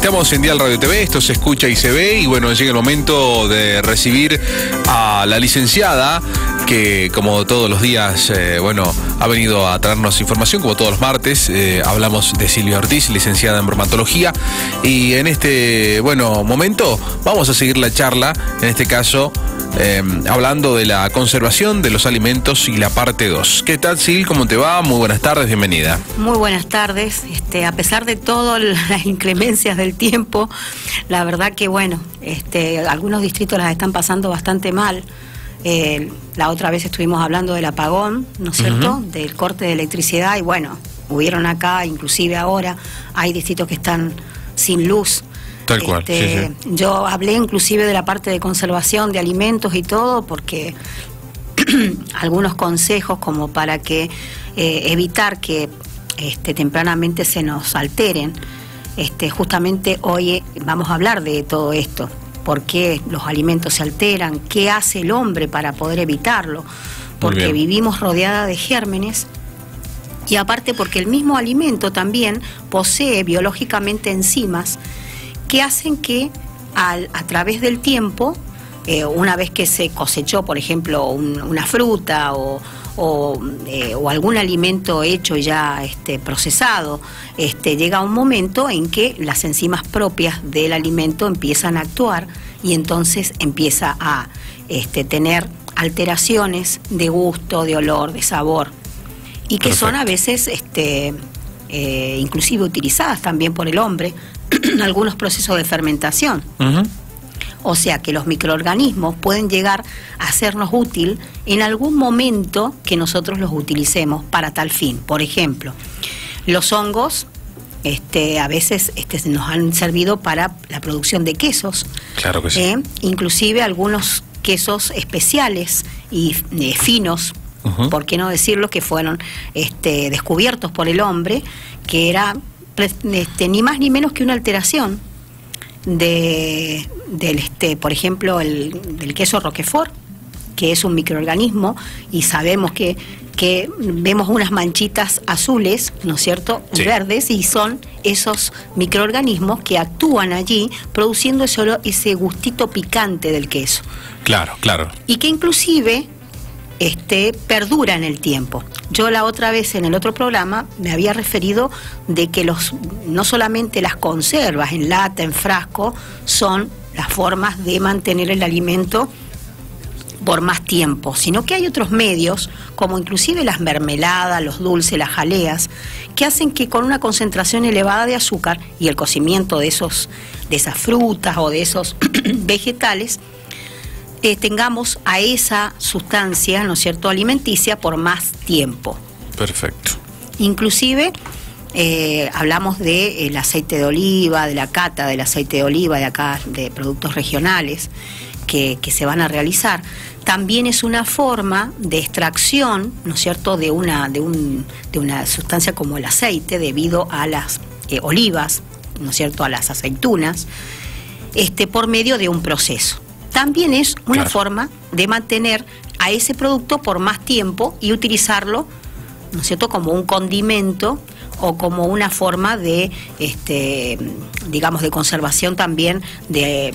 Estamos en Dial Radio TV, esto se escucha y se ve, y bueno, llega el momento de recibir a la licenciada que, como todos los días, ha venido a traernos información, como todos los martes. Hablamos de Silvia Ortiz, licenciada en bromatología, y en este, momento vamos a seguir la charla, en este caso, hablando de la conservación de los alimentos y la parte 2. ¿Qué tal, Sil? ¿Cómo te va? Muy buenas tardes, bienvenida. Muy buenas tardes. A pesar de todas las inclemencias del tiempo, la verdad que algunos distritos las están pasando bastante mal. La otra vez estuvimos hablando del apagón, ¿no es cierto? Del corte de electricidad, y hubieron acá, inclusive ahora, hay distritos que están sin luz. Tal cual, sí. Yo hablé inclusive de la parte de conservación de alimentos y todo, porque algunos consejos como para que evitar que tempranamente se nos alteren. Justamente hoy vamos a hablar de todo esto. ¿Por qué los alimentos se alteran? ¿Qué hace el hombre para poder evitarlo? Porque vivimos rodeada de gérmenes, y aparte porque el mismo alimento también posee biológicamente enzimas que hacen que a través del tiempo, una vez que se cosechó, por ejemplo, una fruta o algún alimento hecho ya procesado, llega un momento en que las enzimas propias del alimento empiezan a actuar, y entonces empieza a tener alteraciones de gusto, de olor, de sabor, y que son a veces inclusive utilizadas también por el hombre en algunos procesos de fermentación. O sea que los microorganismos pueden llegar a sernos útil en algún momento que nosotros los utilicemos para tal fin. Por ejemplo, los hongos a veces nos han servido para la producción de quesos. Claro que sí. Inclusive algunos quesos especiales y finos, por qué no decirlo, que fueron descubiertos por el hombre, que era ni más ni menos que una alteración por ejemplo, del queso Roquefort, que es un microorganismo, y sabemos que vemos unas manchitas azules, ¿no es cierto?, verdes, y son esos microorganismos que actúan allí produciendo ese gustito picante del queso. Claro. Y que inclusive perdura en el tiempo. Yo la otra vez en el otro programa me había referido de que no solamente las conservas en lata, en frasco, son las formas de mantener el alimento por más tiempo, sino que hay otros medios, como inclusive las mermeladas, los dulces, las jaleas, que hacen que con una concentración elevada de azúcar y el cocimiento de esas frutas o de esos vegetales, tengamos a esa sustancia, ¿no es cierto?, alimenticia por más tiempo. Perfecto. Inclusive hablamos del aceite de oliva, de la cata del aceite de oliva de acá, de productos regionales que se van a realizar. También es una forma de extracción, ¿no es cierto?, de una sustancia como el aceite, debido a las olivas, ¿no es cierto?, a las aceitunas, por medio de un proceso. También es una forma de mantener a ese producto por más tiempo y utilizarlo, ¿no es cierto?, como un condimento o como una forma de, digamos, de conservación también, de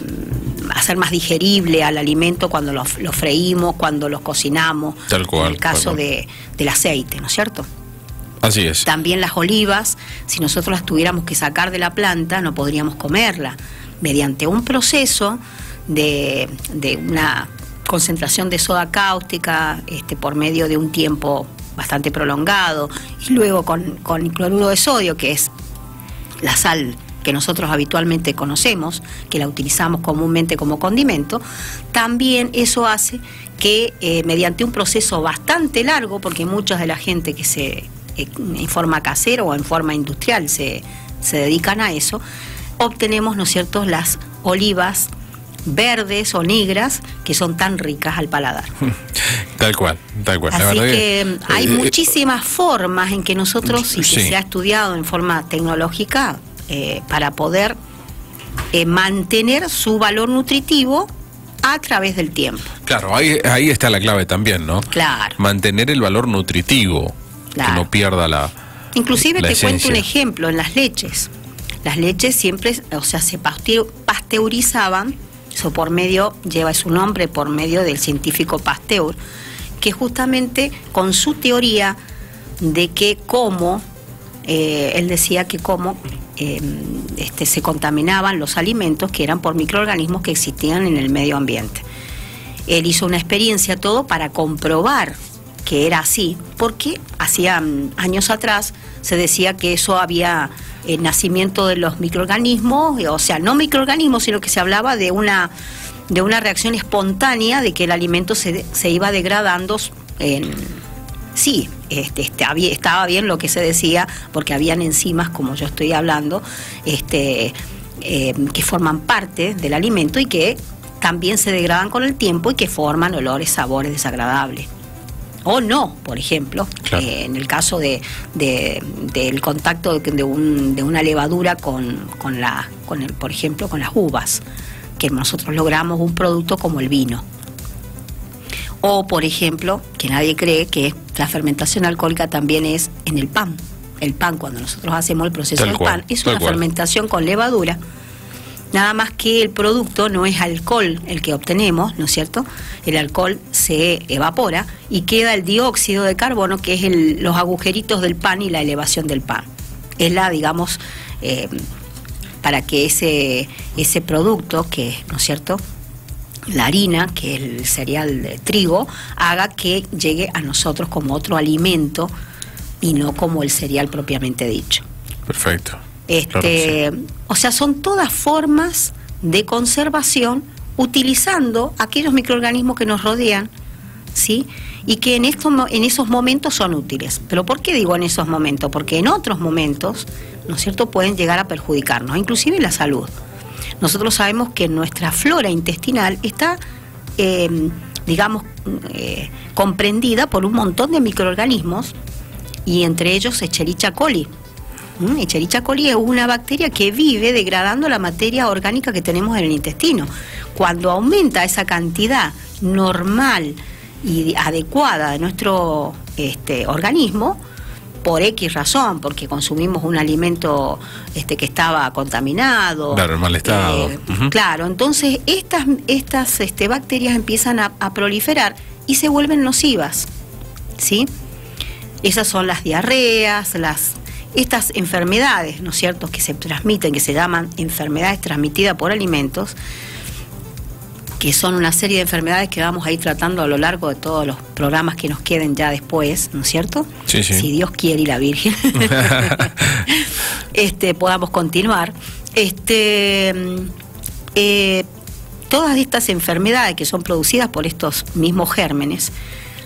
hacer más digerible al alimento cuando lo freímos, cuando lo cocinamos. Tal cual. En el caso del aceite, ¿no es cierto? Así es. También las olivas, si nosotros las tuviéramos que sacar de la planta, no podríamos comerla. Mediante un proceso de una concentración de soda cáustica por medio de un tiempo bastante prolongado, y luego con el cloruro de sodio, que es la sal que nosotros habitualmente conocemos, que la utilizamos comúnmente como condimento, también eso hace que mediante un proceso bastante largo, porque mucha de la gente que en forma casera o en forma industrial se dedican a eso, obtenemos, ¿no es cierto?, las olivas verdes o negras, que son tan ricas al paladar. Tal cual. Así que hay muchísimas formas en que nosotros, y que se ha estudiado en forma tecnológica, para poder mantener su valor nutritivo a través del tiempo. Claro, ahí está la clave también, ¿no? Claro. Mantener el valor nutritivo, que no pierda la Inclusive la te esencia. cuento un ejemplo, en las leches. las leches siempre, o sea, se pasteurizaban, eso por medio, lleva su nombre por medio del científico Pasteur, que justamente con su teoría de que cómo, él decía que cómo se contaminaban los alimentos que eran por microorganismos que existían en el medio ambiente. Él hizo una experiencia todo para comprobar que era así, porque hacía años atrás se decía que eso había el nacimiento de los microorganismos, o sea, no microorganismos, sino que se hablaba de una reacción espontánea de que el alimento se iba degradando sí, estaba bien lo que se decía, porque habían enzimas, como yo estoy hablando, que forman parte del alimento y que también se degradan con el tiempo y que forman olores, sabores desagradables. O no, por ejemplo, claro. En el caso del contacto de una levadura por ejemplo, con las uvas, que nosotros logramos un producto como el vino. O, por ejemplo, que nadie cree que la fermentación alcohólica también es en el pan. El pan, cuando nosotros hacemos el proceso del pan, es una fermentación con levadura. Nada más que el producto no es alcohol el que obtenemos, ¿no es cierto? El alcohol se evapora y queda el dióxido de carbono, que es los agujeritos del pan y la elevación del pan. Es digamos, para que ese producto, que, ¿no es cierto?, la harina, que es el cereal de trigo, haga que llegue a nosotros como otro alimento y no como el cereal propiamente dicho. Perfecto. Claro, sí. O sea, son todas formas de conservación utilizando aquellos microorganismos que nos rodean, ¿sí? Y que en esos momentos son útiles. ¿Pero por qué digo en esos momentos? Porque en otros momentos, ¿no es cierto?, pueden llegar a perjudicarnos, inclusive la salud. Nosotros sabemos que nuestra flora intestinal está, comprendida por un montón de microorganismos, y entre ellos Escherichia coli. Escherichia coli es una bacteria que vive degradando la materia orgánica que tenemos en el intestino. Cuando aumenta esa cantidad normal y adecuada de nuestro organismo, por X razón, porque consumimos un alimento que estaba contaminado. Claro, en mal estado. Claro, entonces estas bacterias empiezan a proliferar y se vuelven nocivas, ¿sí? Esas son las diarreas, estas enfermedades, ¿no es cierto?, que se transmiten, que se llaman enfermedades transmitidas por alimentos, que son una serie de enfermedades que vamos a ir tratando a lo largo de todos los programas que nos queden ya después, ¿no es cierto? Sí, sí. Si Dios quiere y la Virgen podamos continuar. Todas estas enfermedades que son producidas por estos mismos gérmenes,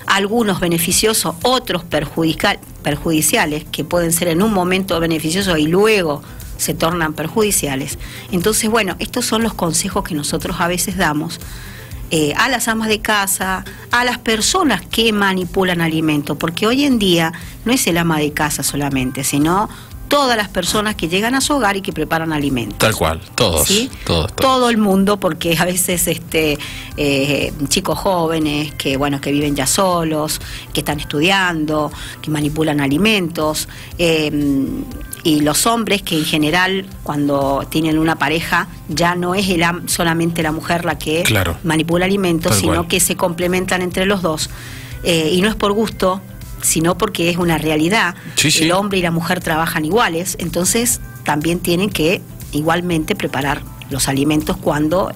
algunos beneficiosos, otros perjudiciales, que pueden ser en un momento beneficiosos y luego se tornan perjudiciales. Entonces, bueno, estos son los consejos que nosotros a veces damos a las amas de casa, a las personas que manipulan alimentos, porque hoy en día no es el ama de casa solamente, sino todas las personas que llegan a su hogar y que preparan alimentos. Tal cual, todos. ¿Sí? Todos. Todo el mundo, porque a veces chicos jóvenes que viven ya solos, que están estudiando, que manipulan alimentos, y los hombres que en general cuando tienen una pareja ya no es solamente la mujer la que manipula alimentos, sino que se complementan entre los dos, y no es por gusto, sino porque es una realidad. Sí, sí. El hombre y la mujer trabajan iguales, entonces también tienen que igualmente preparar los alimentos cuando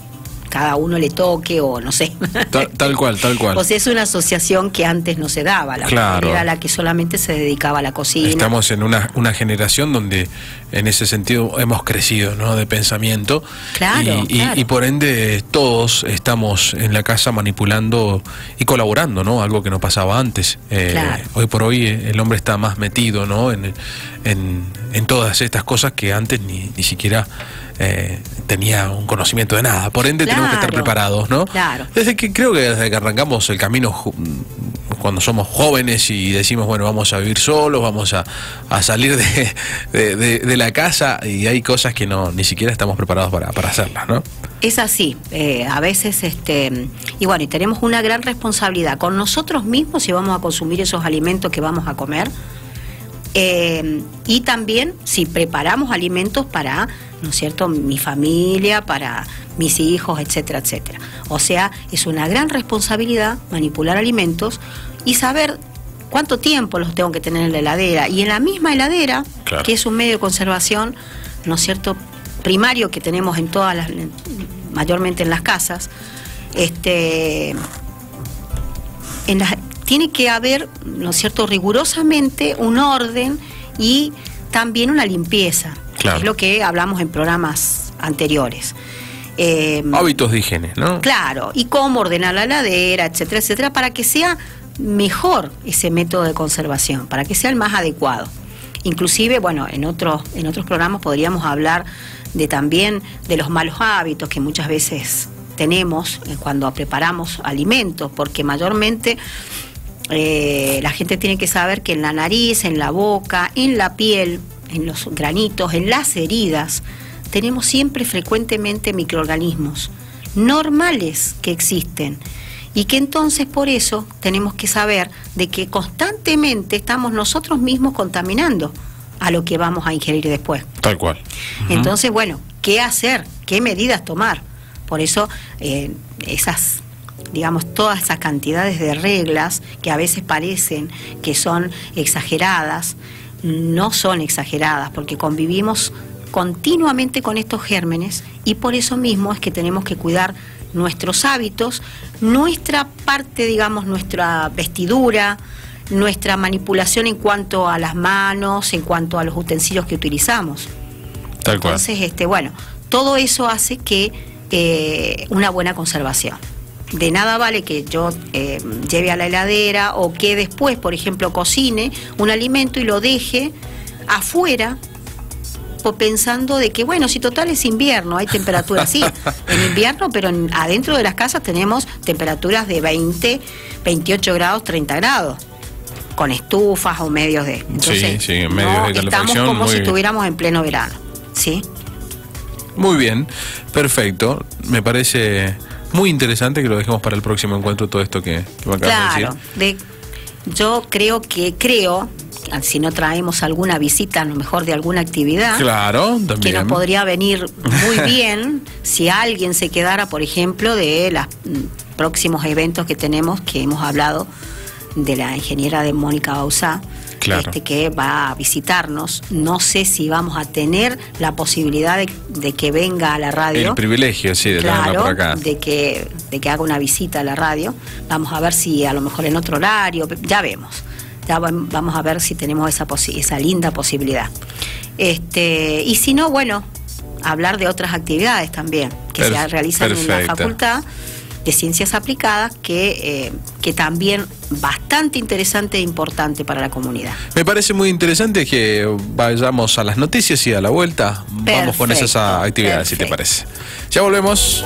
cada uno le toque, o no sé. Tal cual. O sea, es una asociación que antes no se daba. La mujer era la que solamente se dedicaba a la cocina. Estamos en una generación donde en ese sentido hemos crecido, ¿no?, de pensamiento. Claro. Y por ende todos estamos en la casa manipulando y colaborando, ¿no? Algo que no pasaba antes. Hoy por hoy el hombre está más metido, ¿no?, en todas estas cosas que antes ni siquiera tenía un conocimiento de nada. Por ende tenemos que estar preparados, ¿no? Claro. Desde que arrancamos el camino cuando somos jóvenes y decimos, bueno, vamos a vivir solos, vamos a salir de la casa, y hay cosas que ni siquiera estamos preparados para hacerlas, ¿no? Es así, a veces, y tenemos una gran responsabilidad con nosotros mismos si vamos a consumir esos alimentos que vamos a comer, Y también si preparamos alimentos para, ¿no es cierto?, mi familia, para mis hijos, etcétera, etcétera. O sea, es una gran responsabilidad manipular alimentos y saber cuánto tiempo los tengo que tener en la heladera. Y en la misma heladera, claro, que es un medio de conservación, ¿no es cierto?, primario que tenemos en todas las, mayormente en las casas, tiene que haber, ¿no es cierto?, rigurosamente un orden y también una limpieza. Claro. Es lo que hablamos en programas anteriores. Hábitos de higiene, ¿no? Claro, y cómo ordenar la heladera, etcétera, etcétera, para que sea mejor ese método de conservación, para que sea el más adecuado. Inclusive, bueno, en otros programas podríamos hablar también de los malos hábitos que muchas veces tenemos cuando preparamos alimentos, porque mayormente la gente tiene que saber que en la nariz, en la boca, en la piel, en los granitos, en las heridas, tenemos siempre frecuentemente microorganismos normales que existen y que entonces por eso tenemos que saber de que constantemente estamos nosotros mismos contaminando a lo que vamos a ingerir después. Tal cual. Entonces, bueno, ¿qué hacer? ¿Qué medidas tomar? Por eso esas, digamos, todas esas cantidades de reglas que a veces parecen que son exageradas, no son exageradas, porque convivimos continuamente con estos gérmenes y por eso mismo es que tenemos que cuidar nuestros hábitos, nuestra parte, digamos, nuestra vestidura, nuestra manipulación en cuanto a las manos, en cuanto a los utensilios que utilizamos. Tal cual. Entonces, bueno, todo eso hace que una buena conservación. De nada vale que yo lleve a la heladera o que después, por ejemplo, cocine un alimento y lo deje afuera pensando de que, bueno, si total es invierno, hay temperaturas, sí, en invierno, pero adentro de las casas tenemos temperaturas de 20, 28 grados, 30 grados, con estufas o medios de... Entonces, sí, medios de calefacción. Estamos como si estuviéramos en pleno verano, ¿sí? Muy bien, perfecto. Me parece muy interesante que lo dejemos para el próximo encuentro todo esto que me acabas de decir. Yo creo, si no traemos alguna visita, a lo mejor de alguna actividad, claro, también, que nos podría venir muy bien si alguien se quedara, por ejemplo, de los próximos eventos que tenemos, que hemos hablado de la ingeniera de Mónica Bauzá, claro, que va a visitarnos. No sé si vamos a tener la posibilidad de que venga a la radio. El privilegio, sí, de tenerla por acá. De que haga una visita a la radio. Vamos a ver si a lo mejor en otro horario, ya vemos. Ya vamos a ver si tenemos esa linda posibilidad. Y si no, bueno, hablar de otras actividades también que se realizan en la Facultad de Ciencias Aplicadas, que también bastante interesante e importante para la comunidad. Me parece muy interesante que vayamos a las noticias y a la vuelta vamos con esas actividades, si te parece. Ya volvemos.